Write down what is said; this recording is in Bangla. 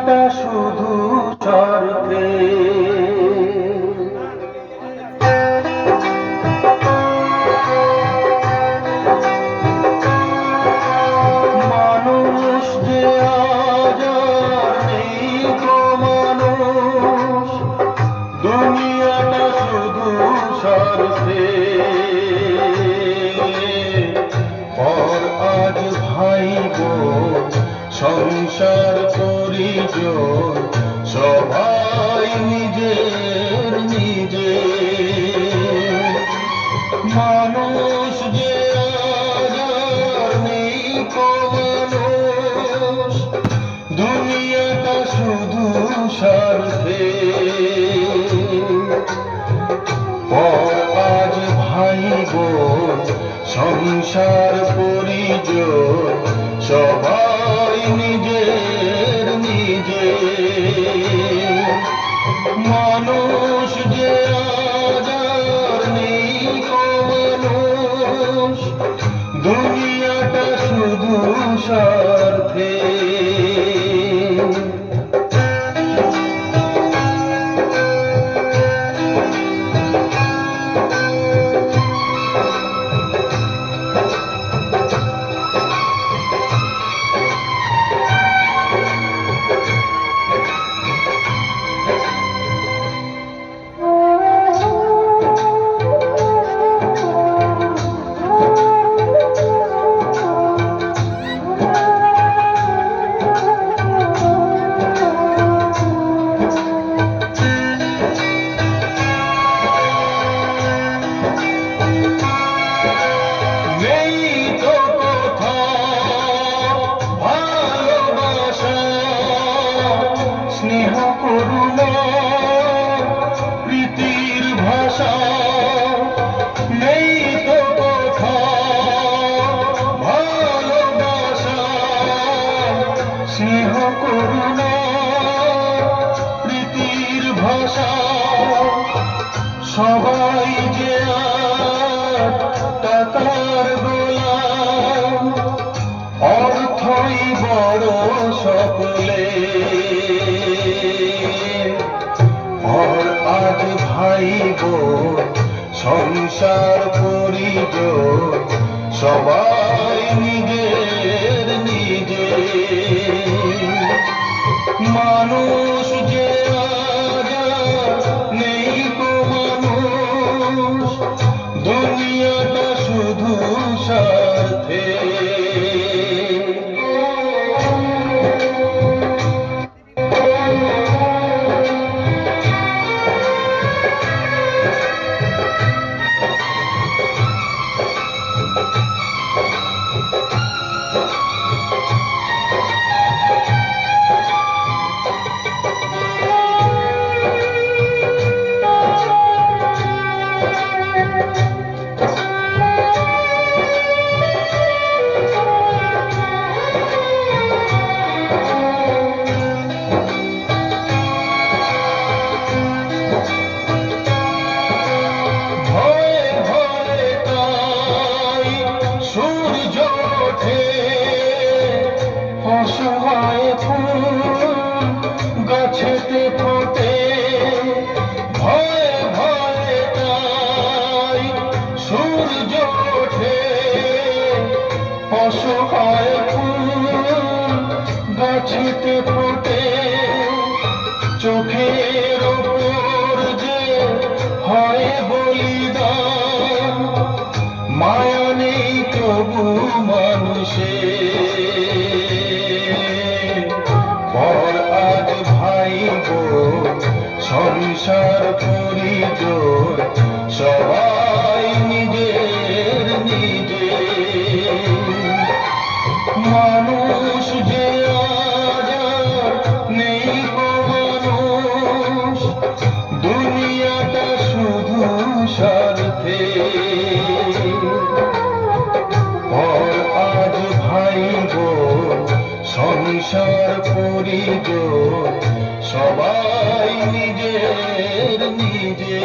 দুনিয়াটা শুধু স্বার্থে। মানুষ যে আজ আর নেই তো মানুষ, দুনিয়াটা শুধু স্বার্থে। পর আজ ভাই বোন সংসার পরিজন সবাই নিজের নিজে। মানুষ যে আজ আর নেই কো মানুষ, দুনিয়াটা শুধু স্বার্থে। পর আজ ভাই বোন সংসার পরিজন সবাই নিজের নিজে। মানুষ যে আজ আর নেই কো মানুষ, দুনিয়াটা শুধু স্বার্থে। স্নেহ করুণা প্রীতির ভাষা নেই তো কথা, ভালোবাসা স্নেহ করুণা প্রীতির ভাষা। সবাই যে আর টাকার গোলাম, অর্থই বড় সকলে। পর আজ ভাই বোন সংসার পরিজন সবাই নিজের নিজে। মানুষ যে আজ আর নেই কো মানুষ, দুনিয়াটা শুধু স্বার্থে। অসহায় ফুল গাছেতে ফোটে, ভয়ে ভয়ে তাই সূর্য ওঠে। অসহায় ফুল গাছেতে ফোটে, চোখের ওপর যে হয় বলিদান, মায়া নেই তবু মানুষের। পর আজ ভাই বোন সংসার পরিজন সবাই নিজের নিজে। মানুষ যে আজ আর নেই কো মানুষ, দুনিয়াটা শুধু স্বার্থে। পর আজ ভাই বোন সংসার পরিজন সবাই নিজের নিজে।